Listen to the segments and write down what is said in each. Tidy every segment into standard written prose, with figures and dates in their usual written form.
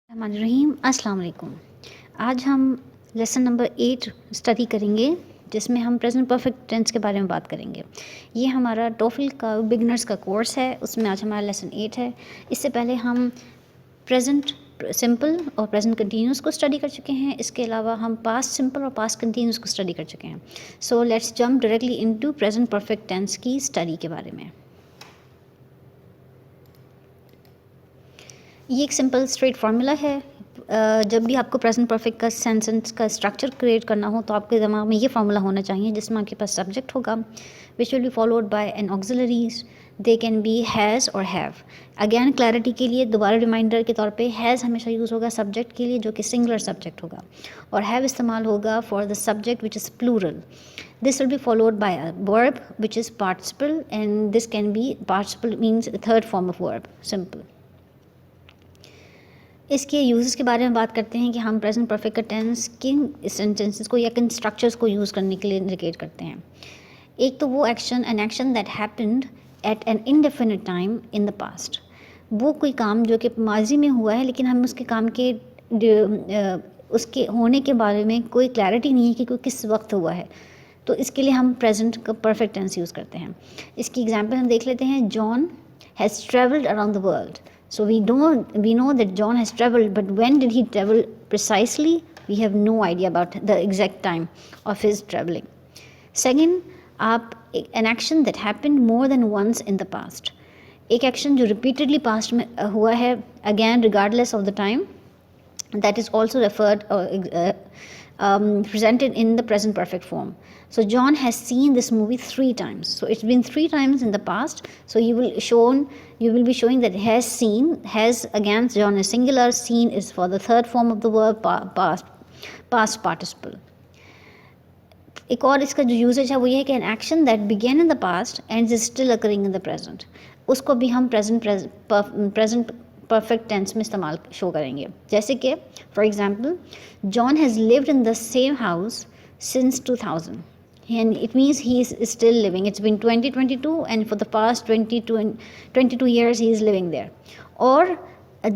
रहीम अस्सलाम वालेकुम। आज हम लेसन नंबर 8 स्टडी करेंगे जिसमें हम प्रेजेंट परफेक्ट टेंस के बारे में बात करेंगे। ये हमारा टोफल का बिगनर्स का कोर्स है, उसमें आज हमारा लेसन 8 है। इससे पहले हम प्रेजेंट सिंपल और प्रेजेंट कंटिन्यूस को स्टडी कर चुके हैं। इसके अलावा हम पास्ट सिंपल और पास्ट कंटिन्यूस को स्टडी कर चुके हैं। So let's jump directly into present perfect tense की स्टडी के बारे में। ये एक सिंपल स्ट्रेट फार्मूला है। जब भी आपको प्रेजेंट परफेक्ट का सेंटेंस का स्ट्रक्चर क्रिएट करना हो तो आपके दिमाग में ये फार्मूला होना चाहिए जिसमें आपके पास सब्जेक्ट होगा which will be followed by an auxiliaries. They can be has और हैव। अगेन क्लैरिटी के लिए दोबारा रिमाइंडर के तौर पे हैज़ हमेशा यूज़ होगा सब्जेक्ट के लिए जो कि सिंगुलर सब्जेक्ट होगा, और हैव इस्तेमाल होगा for the subject which is plural. This will be followed by a verb which is participle, and this can be participle means a third form of verb, simple. इसके use के बारे में बात करते हैं कि हम प्रेजेंट परफेक्ट का टेंस किन सेंटेंसेस को या किन स्ट्रक्चर्स को यूज़ करने के लिए इंडिकेट करते हैं। एक तो वो an action that happened at an indefinite time in the past. वो कोई काम जो कि माजी में हुआ है लेकिन हम उसके काम के उसके होने के बारे में कोई क्लैरिटी नहीं है कि कोई किस वक्त हुआ है, तो इसके लिए हम प्रेजेंट का परफेक्ट टेंस यूज़ करते हैं। इसकी एग्जांपल हम देख लेते हैं। John has travelled around the world. So we know that John has traveled, but when did he travel precisely? We have no idea about the exact time of his traveling. Second, an action that happened more than once in the past. एक action जो repeatedly past में हुआ है, again regardless of the time, that is also referred presented in the present perfect form. So John has seen this movie 3 times. So it's been 3 times in the past. So you will be showing that has seen. Has, again, John is singular. Seen is for the third form of the verb, past participle. एक और इसका जो usage है वो ये है कि an action that began in the past and is still occurring in the present, उसको भी हम प्रेजेंट परफेक्ट टेंस में इस्तेमाल शो करेंगे। जैसे कि for example, John has lived in the same house since 2000 and it means he is still living. It's been 2022 and for the past 22 years he is living there. Or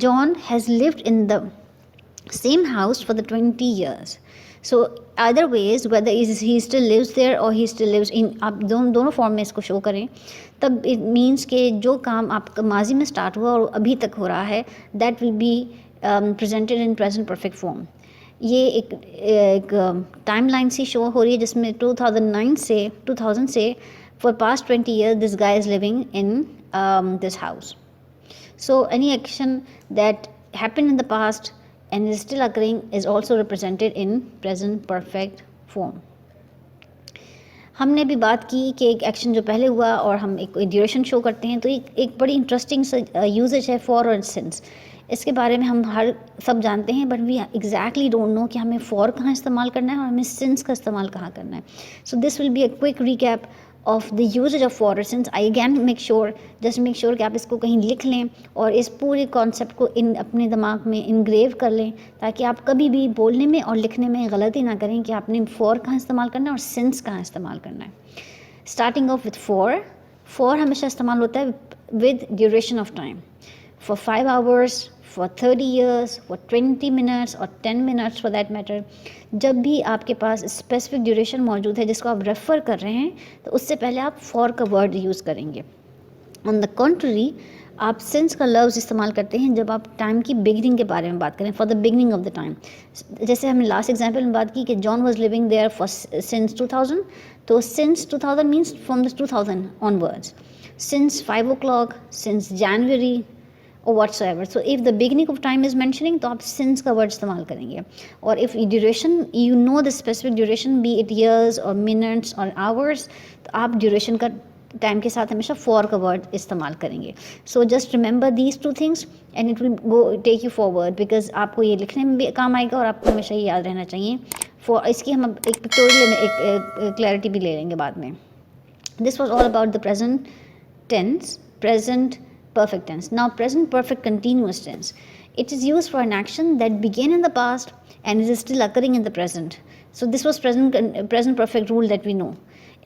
John has lived in the same house for the 20 years. So either ways, whether he still lives there or he still lives in, आप दोनों form में इसको show करें, तब it means कि जो काम आपका माजी में स्टार्ट हुआ और अभी तक हो रहा है that will be presented in present perfect form. ये एक टाइमलाइन सी शो हो रही है जिसमें 2000 से for past 20 years this guy is living in this house. So any action that happened in the past and is still occurring is also represented in present perfect form. हमने भी बात की कि एक एक्शन जो पहले हुआ और हम एक ड्यूरेशन शो करते हैं, तो एक बड़ी इंटरेस्टिंग यूजेज है फॉर और सिंस। इसके बारे में हम सब जानते हैं, but we exactly don't know कि हमें फॉर कहाँ इस्तेमाल करना है और हमें सिंस का इस्तेमाल कहाँ करना है। So this will be a quick recap of the usage of for और since. I again make sure कि आप इसको कहीं लिख लें और इस पूरे कॉन्सेप्ट को अपने दिमाग में इनग्रेव कर लें, ताकि आप कभी भी बोलने में और लिखने में गलती ना करें कि आपने फॉर कहाँ इस्तेमाल करना है और सिंस कहाँ इस्तेमाल करना है। स्टार्टिंग ऑफ विथ फॉर हमेशा इस्तेमाल होता है with duration of time, for 5 hours, for 30 years, for 20 minutes और 10 minutes for that matter। जब भी आपके पास स्पेसिफिक ड्यूरेशन मौजूद है जिसको आप रेफ़र कर रहे हैं, तो उससे पहले आप फॉर का वर्ड यूज़ करेंगे। ऑन द कॉन्ट्री, आप सिंस का लफ्ज़ इस्तेमाल करते हैं जब आप टाइम की बिगनिंग के बारे में बात करें, for the beginning of the time. जैसे हमने लास्ट एग्जाम्पल में बात की कि John was living there for since 2000, तो since 2000 means from the 2000 onwards. Since 5 o'clock, since January or whatsoever. So if the beginning of time is mentioning, तो आप since का word इस्तेमाल करेंगे। और if duration, you know the specific duration, be it years or minutes or hours, तो आप duration का time के साथ हमेशा for का word इस्तेमाल करेंगे। So just remember these 2 things and it will take you forward, because आपको ये लिखने में भी काम आएगा और आपको हमेशा ये याद रहना चाहिए। For इसकी हम एक पिक्टोरियल में एक क्लैरिटी भी ले लेंगे बाद में। This was all about the present tense, present perfect tense. Now present perfect continuous tense. It is used for an action that began in the past and is still occurring in the present. So this was present perfect rule that we know.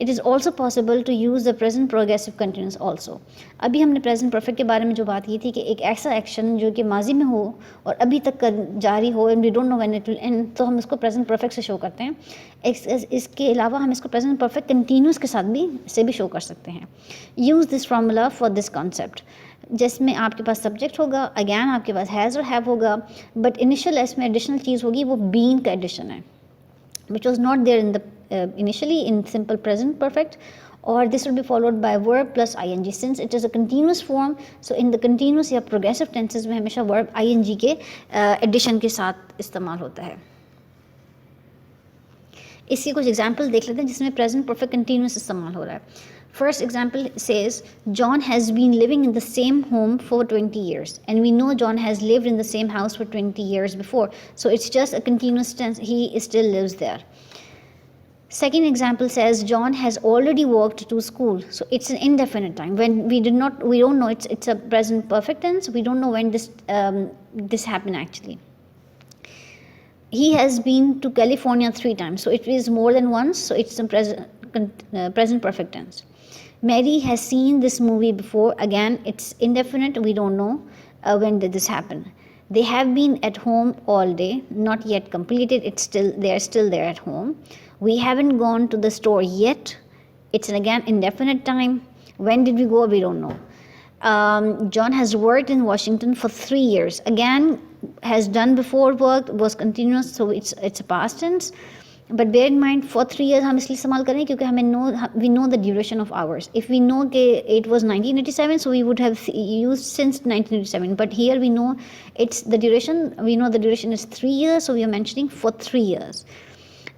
It is also possible to use the present progressive continuous also. अभी हमने present perfect के बारे में जो बात की थी कि एक ऐसा एक्शन जो कि माजी में हो और अभी तक जारी हो and we don't know when it will end, तो हम इसको प्रेजेंट परफेक्ट से शो करते हैं। इसके अलावा हम इसको प्रेजेंट परफेक्ट कंटिन्यूस के साथ भी शो कर सकते हैं। Use this formula for this concept, जिसमें आपके पास सब्जेक्ट होगा, अगैन आपके पास हैज़ और हैव होगा, बट इनिशियल इसमें एडिशनल चीज़ होगी, वो बीन का एडिशन है, which was not there in the initially in simple present perfect, or this will be followed by verb plus ing since it is a continuous form. So in the continuous या progressive tenses में हमेशा verb ing के addition के साथ इस्तेमाल होता है। इसकी कुछ एग्जाम्पल देख लेते हैं जिसमें प्रेजेंट परफेक्ट कंटिन्यूस इस्तेमाल हो रहा है। First example says John has been living in the same home for 20 years, and we know John has lived in the same house for 20 years before, so it's just a continuous tense, he still lives there. Second example says John has already walked to school, so it's an indefinite time. When we don't know, it's a present perfect tense, we don't know when this happened actually. He has been to California 3 times, so it is more than once, so it's a present perfect tense. Mary has seen this movie before, again it's indefinite, we don't know when did this happen. They have been at home all day, not yet completed, they are still there at home. We haven't gone to the store yet, it's an again indefinite time. When did we go, we don't know. John has worked in Washington for 3 years, again has done before worked was continuous, so it's a past tense, but bear in mind for 3 years हम इसलिए इस्तेमाल करें क्योंकि we know the duration of hours. If we know कि it was 1987, so we would have used since 1987, but here we know it's the duration, we know the duration is 3 years, so we are mentioning for 3 years.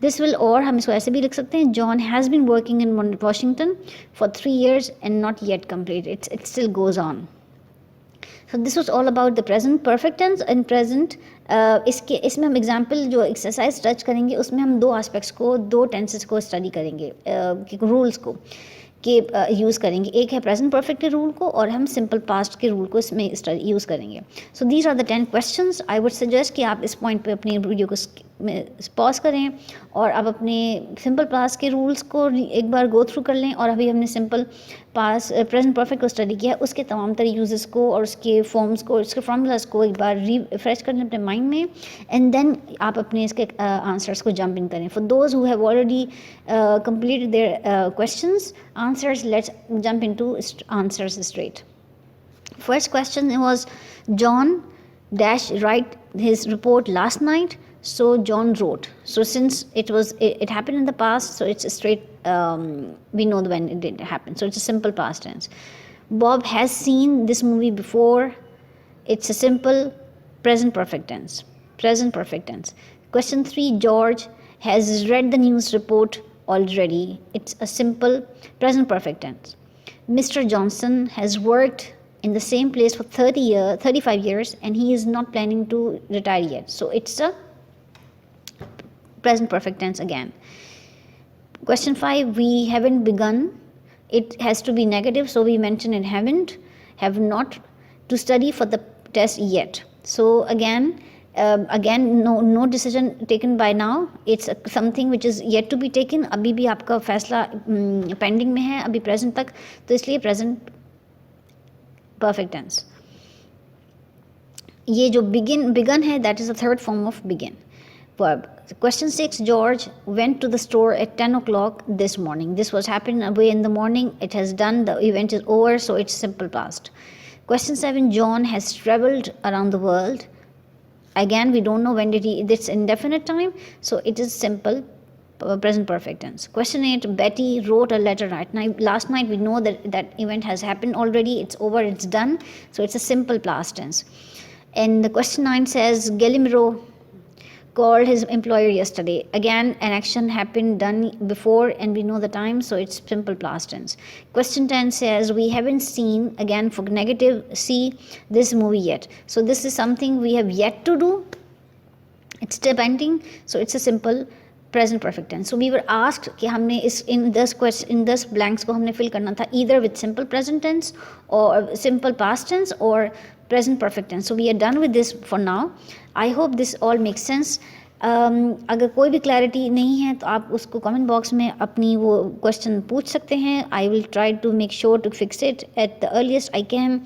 This will, और हम इसको ऐसे भी लिख सकते हैं, John has been working in Washington for 3 years and not yet complete, it still goes on. So this was all about the present perfect tense and present. इसमें हम एग्जाम्पल जो एक्सरसाइज टच करेंगे उसमें हम 2 एस्पेक्ट्स को, 2 tenses को study करेंगे, rules को के यूज़ करेंगे। एक है प्रेजेंट परफेक्ट के रूल को और हम सिंपल पास्ट के रूल को इसमें यूज़ करेंगे। So these are the 10 questions. I would suggest कि आप इस पॉइंट पे अपनी वीडियो को पॉज करें और आप अपने सिंपल पास्ट के रूल्स को एक बार गो थ्रू कर लें, और अभी हमने सिंपल पास्ट प्रेजेंट परफेक्ट को स्टडी किया है, उसके तमाम तरह यूजेस को और उसके फॉर्म्स को, उसके फार्मूलाज को एक बार रिफ्रेश कर लें अपने माइंड में, एंड देन आप अपने इसके आंसर्स को जंप इन करें। For those who have already completed their questions, answers, let's jump into answers straight. First question was John dash write his report last night, so John wrote. So since it happened in the past, so it's a straight we know when it did happen, so it's a simple past tense. Bob has seen this movie before, it's a simple present perfect tense. Question 3, George has read the news report already, it's a simple present perfect tense. Mr. Johnson has worked in the same place for 35 years and he is not planning to retire yet, so it's a present perfect tense again. Question 5, we haven't begun, it has to be negative, so we mention it have not to study for the test yet. So again no decision taken by now, it's something which is yet to be taken. अभी भी आपका फैसला pending में है अभी present तक, तो इसलिए प्रेजेंट परफेक्ट टेंस। ये जो बिगन है, that is the third form of begin verb. Question 6, George went to the store at 10 o'clock this morning. This was happening away in the morning, it has done, the event is over, so it's simple past. Question 7, John has traveled around the world. Again, we don't know when did he, it's indefinite time, so it is simple present perfect tense. Question 8, Betty wrote a letter last night. We know that event has happened already, it's over, it's done, so it's a simple past tense. And the question 9 says, Gallimero called his employer yesterday. Again, an action happened, done before, and we know the time, so it's simple past tense. Question 10 says, we haven't seen, again for negative, see this movie yet. So this is something we have yet to do, it's still pending, so it's a simple present perfect tense. So we were asked कि हमने in this blanks को हमने fill करना था either with simple present tense or simple past tense or present perfect tense. So we are done with this for now. I hope this all makes sense. अगर कोई भी clarity नहीं है तो आप उसको कमेंट बॉक्स में अपनी वो क्वेश्चन पूछ सकते हैं. I will try to make sure to fix it at the earliest I can.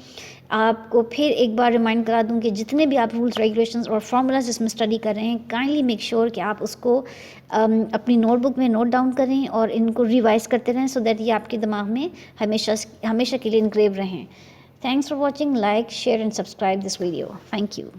आपको फिर एक बार रिमाइंड करा दूं कि जितने भी आप रूल्स रेगुलेशंस और फार्मूलाज इसमें स्टडी कर रहे हैं, काइंडली मेक श्योर कि आप उसको अपनी नोटबुक में नोट डाउन करें और इनको रिवाइज करते रहें, सो दैट ये आपके दिमाग में हमेशा के लिए इनग्रेव रहें. Thanks for watching. Like, share and subscribe this video. Thank you.